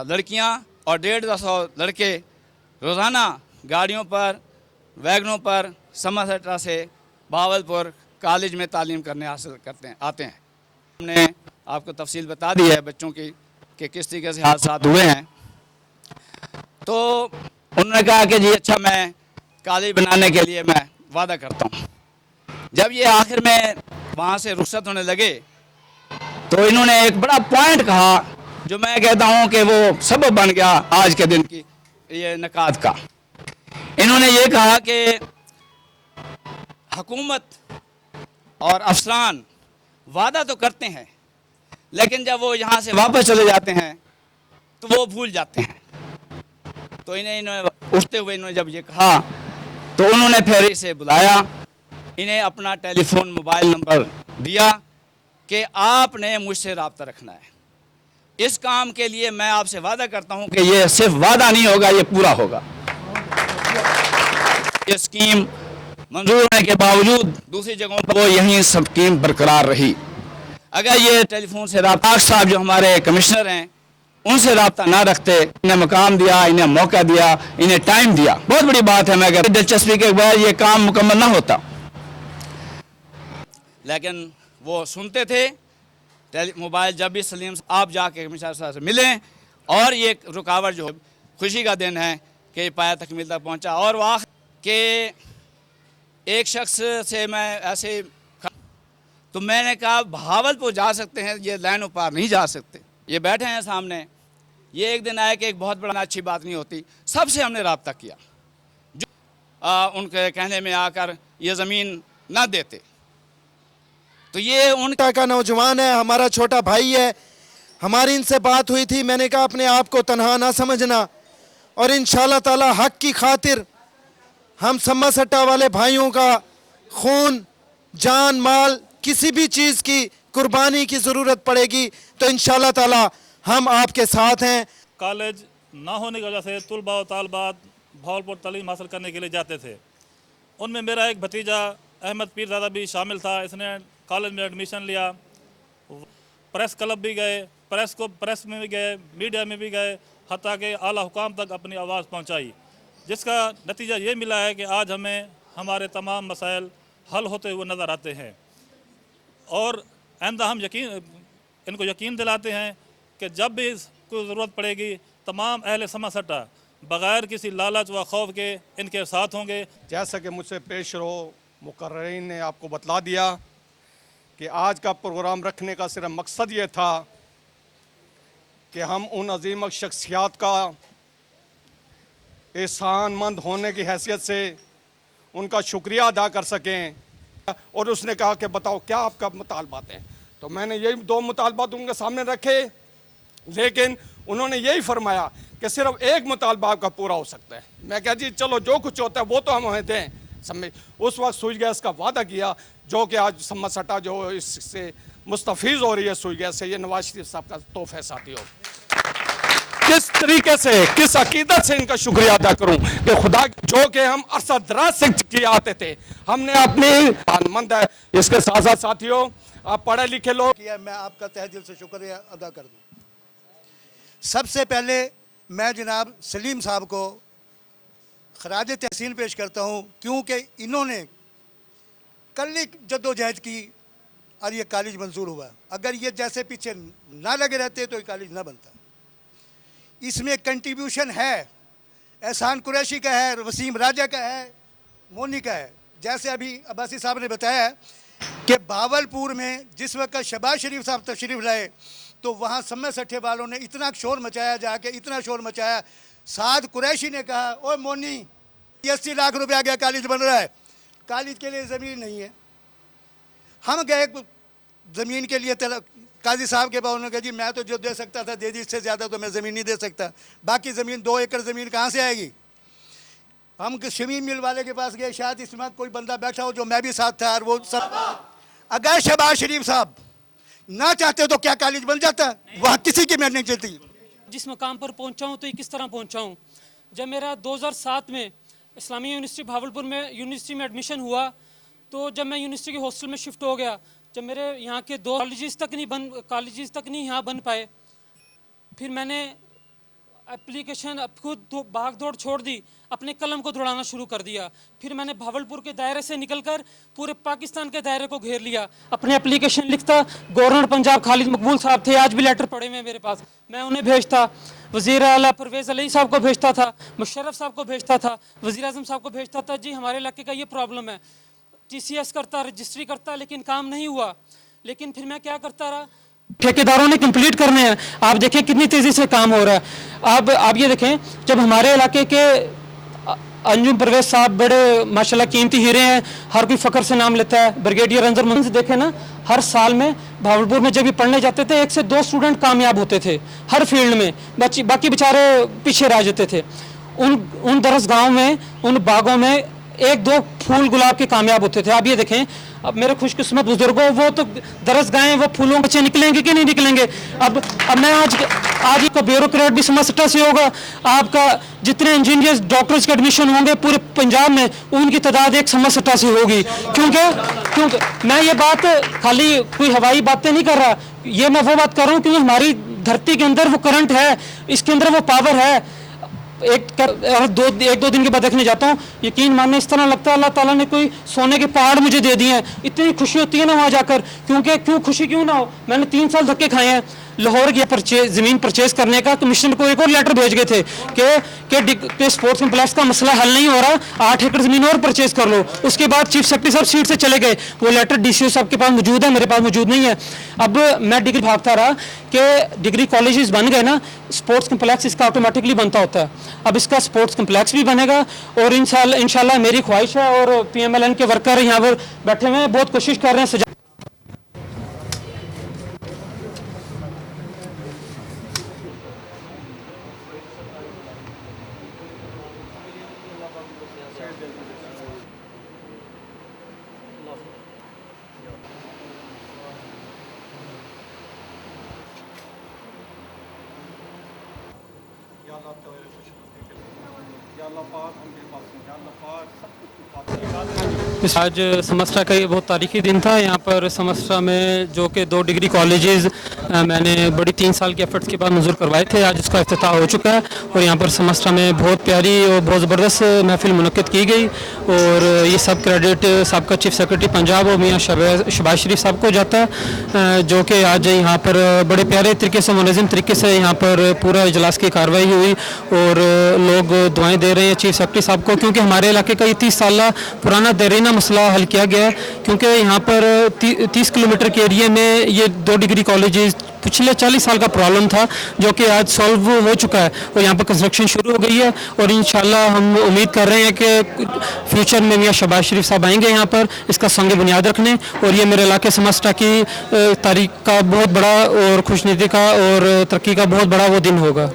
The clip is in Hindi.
लड़कियां और 150 लड़के रोज़ाना गाड़ियों पर, वैगनों पर समरसटा से भावलपुर कॉलेज में तालीम करने हासिल करते हैं आते हैं। हमने आपको तफसील बता दी है बच्चों की कि किस तरीके से हादसात हुए हैं। तो उन्होंने कहा कि जी अच्छा, मैं कॉलेज बनाने के लिए मैं वादा करता हूँ। जब ये आखिर में वहाँ से रुखसत होने लगे तो इन्होंने एक बड़ा पॉइंट कहा जो मैं कहता हूँ कि वो सबब बन गया आज के दिन की ये नकाद का। इन्होंने ये कहा कि हुकूमत और अफसरान वादा तो करते हैं, लेकिन जब वो यहाँ से वापस चले जाते हैं तो वो भूल जाते हैं। तो इन्हें उठते हुए इन्होंने जब ये कहा तो उन्होंने फिर इसे बुलाया, इन्हें अपना टेलीफोन मोबाइल नंबर दिया कि आपने मुझसे रब्ता रखना है। इस काम के लिए मैं आपसे वादा करता हूं कि ये सिर्फ वादा नहीं होगा, ये पूरा होगा। ये स्कीम मंजूर होने के बावजूद दूसरी जगहों पर वो यही स्कीम बरकरार रही। अगर ये टेलीफोन से रब्ता साहब जो हमारे कमिश्नर हैं उनसे रब्ता ना रखते, इन्हें मकाम दिया, इन्हें मौका दिया, इन्हें टाइम दिया, बहुत बड़ी बात है। मैं अगर दिलचस्पी के बगैर ये काम मुकम्मल ना होता, लेकिन वो सुनते थे। मोबाइल जब भी सलीम आप जाके कमिश्नर साहब से मिलें, और ये रुकावट जो खुशी का दिन है कि पाया तकमील तक पहुंचा। और वाह कि एक शख्स से मैं ऐसे तो मैंने कहा भावलपुर जा सकते हैं, ये लाइन पार नहीं जा सकते। ये बैठे हैं सामने, ये एक दिन आए कि एक बहुत बड़ा अच्छी बात नहीं होती। सबसे हमने रब्ता किया जो उनके कहने में आकर ये ज़मीन ना देते। तो ये उनका का नौजवान है, हमारा छोटा भाई है। हमारी इनसे बात हुई थी, मैंने कहा अपने आप को तनहा ना समझना, और इंशाल्लाह ताला हक की खातिर हम समरसटा वाले भाइयों का खून, जान, माल, किसी भी चीज़ की कुर्बानी की ज़रूरत पड़ेगी तो इंशाल्लाह ताला हम आपके साथ हैं। कॉलेज ना होने की वजह से तुलबा और तालबात भावलपुर तालीम हासिल करने के लिए जाते थे। उनमें मेरा एक भतीजा अहमद पीरज़ादा भी शामिल था। इसने कॉलेज में एडमिशन लिया, प्रेस क्लब भी गए, प्रेस में भी गए, मीडिया में भी गए, हत्ता कि आला हुकाम तक अपनी आवाज़ पहुंचाई, जिसका नतीजा ये मिला है कि आज हमें हमारे तमाम मसाइल हल होते हुए नज़र आते हैं। और आइंदा हम इनको यकीन दिलाते हैं कि जब भी कोई ज़रूरत पड़ेगी तमाम अहले समरसटा बग़ैर किसी लालच व खौफ के इनके साथ होंगे। जैसा कि मुझसे पेश रो मुकर्रीन ने आपको बतला दिया कि आज का प्रोग्राम रखने का सिर्फ मकसद ये था कि हम उन अजीम शख्सियात का एहसानमंद होने की हैसियत से उनका शुक्रिया अदा कर सकें। और उसने कहा कि बताओ क्या आपका मुतालबात है, तो मैंने यही 2 मुतालबात उनके सामने रखे, लेकिन उन्होंने यही फरमाया कि सिर्फ एक मुतालबा आपका पूरा हो सकता है। मैं कहा जी चलो जो कुछ होता है वो तो हम हमें दें। समझ उस वक्त सुई गैस का वादा किया, जो कि आज समरसटा जो इससे मुस्तफ़ीज़ हो रही है सुई गैस से, ये नवाज शरीफ साहब का तोहफा साथी हो। किस तरीके से, किस अकीदत से इनका शुक्रिया अदा करूं कि खुदा जो कि हम अरसा दराज से किए आते थे, हमने अपनी मंद है। इसके साथ साथ साथियों, आप पढ़े लिखे लोग किया, मैं आपका तहे दिल से शुक्रिया अदा कर दूं। सबसे पहले मैं जनाब सलीम साहब को खराज तहसीन पेश करता हूं, क्योंकि इन्होंने कल जद्दोजहद की और ये कॉलेज मंजूर हुआ। अगर ये जैसे पीछे ना लगे रहते तो ये कॉलेज ना बनता। इसमें कंट्रीब्यूशन है एहसान कुरैशी का है, वसीम राजा का है, मोनी का है। जैसे अभी अब्बासी साहब ने बताया कि भावलपुर में जिस वक्त शहबाज शरीफ साहब तशरीफ़ लाए तो वहाँ समरसटे वालों ने इतना शोर मचाया, जाके इतना शोर मचाया। साद कुरैशी ने कहा ओ मोनी 80 लाख रुपया गया कॉलेज बन रहा है, कॉलेज के लिए ज़मीन नहीं है। हम गए ज़मीन के लिए काजी साहब के पास, उन्होंने कहा जी मैं तो जो दे सकता था दे दी, इससे ज़्यादा तो मैं ज़मीन नहीं दे सकता। बाकी ज़मीन 2 एकड़ ज़मीन कहाँ से आएगी। हम शमीम मिल वाले के पास गए, शायद इस वक्त कोई बंदा बैठा हो जो मैं भी साथ था, और वो सब अगर शहबाज शरीफ साहब ना चाहते तो क्या कॉलेज बन जाता, वहाँ किसी की मेहनत नहीं चलती। जिस मकाम पर पहुँचा हूँ तो ये किस तरह पहुँचा हूँ। जब मेरा 2007 में इस्लामी यूनिवर्सिटी भावलपुर में यूनिवर्सिटी में एडमिशन हुआ, तो जब मैं यूनिवर्सिटी के हॉस्टल में शिफ्ट हो गया, जब मेरे यहाँ के 2 कॉलेजेस तक नहीं यहाँ बन पाए, फिर मैंने एप्लीकेशन अब खुद भाग दौड़ छोड़ दी, अपने कलम को दौड़ाना शुरू कर दिया। फिर मैंने भावलपुर के दायरे से निकलकर पूरे पाकिस्तान के दायरे को घेर लिया। अपने एप्लीकेशन लिखता, गवर्नर पंजाब खालिद मकबूल साहब थे, आज भी लेटर पड़े हुए हैं मेरे पास, मैं उन्हें भेजता। वज़ीर आला परवेज़ अली साहब को भेजता था, मुशर्रफ साहब को भेजता था, वज़ीर आज़म साहब को भेजता था, जी हमारे इलाके का ये प्रॉब्लम है। TCS करता, रजिस्ट्री करता, लेकिन काम नहीं हुआ। लेकिन फिर मैं क्या करता रहा, ठेकेदारों ने कंप्लीट करने हैं। आप देखें कितनी तेज़ी से काम हो रहा है। आप ये देखें, जब हमारे इलाके के अंजुम परवेज साहब बड़े माशाल्लाह कीमती हीरे हैं, हर कोई फ़ख्र से नाम लेता है, ब्रिगेडियर अंजर मंज देखें ना, हर साल में भावलपुर में जब ये पढ़ने जाते थे 1 से 2 स्टूडेंट कामयाब होते थे हर फील्ड में, बाकी बेचारे पीछे रह जाते थे। उन दरस गाँव में, उन बागों में 1-2 फूल गुलाब के कामयाब होते थे। आप ये देखें, अब मेरे खुशकिस्मत बुजुर्गों, वो तो दरस गाएं, वो फूलों बच्चे निकलेंगे कि नहीं निकलेंगे। अब मैं आज का ब्यूरोक्रेट भी समझता से होगा। आपका जितने इंजीनियर्स, डॉक्टर्स के एडमिशन होंगे पूरे पंजाब में, उनकी तादाद 1 समझता से होगी। क्योंकि मैं ये बात खाली कोई हवाई बातें नहीं कर रहा, ये मैं वो बात कर रहा हूँ क्योंकि हमारी धरती के अंदर वो करंट है, इसके अंदर वो पावर है। एक दो दिन के बाद देखने जाता हूँ, यकीन मानने इस तरह लगता है अल्लाह ताला ने कोई सोने के पहाड़ मुझे दे दिए हैं। इतनी खुशी होती है ना वहाँ जाकर, क्योंकि खुशी क्यों ना हो, मैंने 3 साल धक्के खाए हैं। लाहौर गया ज़मीन परचेज करने का, कमिश्नर को एक और लेटर भेज गए थे कि स्पोर्ट्स कम्प्लेक्स का मसला हल नहीं हो रहा, 8 एकड़ ज़मीन और परचेज कर लो। उसके बाद चीफ सेक्रेटरी साहब सीट से चले गए, वो लेटर DCO साहब के पास मौजूद है, मेरे पास मौजूद नहीं है। अब मैं डिग्री भागता रहा कि डिग्री कॉलेजेस बन गए ना, स्पोर्ट्स कम्प्लेक्स इसका ऑटोमेटिकली बनता होता है। अब इसका स्पोर्ट्स कम्प्लेक्स भी बनेगा और इंशाल्लाह मेरी ख्वाहिश है, और PMLN के वर्कर यहाँ पर बैठे हुए हैं, बहुत कोशिश कर रहे हैं। आज समस्या का ये बहुत तारीखी दिन था। यहाँ पर समस्या में जो कि 2 डिग्री कॉलेजेस मैंने बड़ी 3 साल के एफर्ट्स के बाद मंजूर करवाए थे, आज इसका इफ्तिताह हो चुका है। और यहाँ पर समस्या में बहुत प्यारी और बहुत ज़बरदस्त महफिल मुनक्किद की गई, और ये सब क्रेडिट सबका चीफ सेक्रेटरी पंजाब और मियाँ शहबाज शरीफ साहब को जाता है, जो कि आज यहाँ पर बड़े प्यारे तरीके से, मुनज़्ज़म तरीके से यहाँ पर पूरा इजलास की कार्रवाई हुई, और लोग दुआएँ दे रहे हैं चीफ सेक्रेटरी साहब को, क्योंकि हमारे इलाके का ये 30 साल पुराना देरीना मसला हल किया गया है। क्योंकि यहाँ पर 30 किलोमीटर के एरिया में ये 2 डिग्री कॉलेजेस पिछले 40 साल का प्रॉब्लम था, जो कि आज सॉल्व हो चुका है, और यहाँ पर कंस्ट्रक्शन शुरू हो गई है। और इंशाल्लाह हम उम्मीद कर रहे हैं कि फ्यूचर में मियाँ शहबाज शरीफ साहब आएंगे यहाँ पर इसका संग बुनियाद रखने, और ये मेरे इलाके समस्या की तारीख का बहुत बड़ा और खुशनुदी का और तरक्की का बहुत बड़ा वो दिन होगा।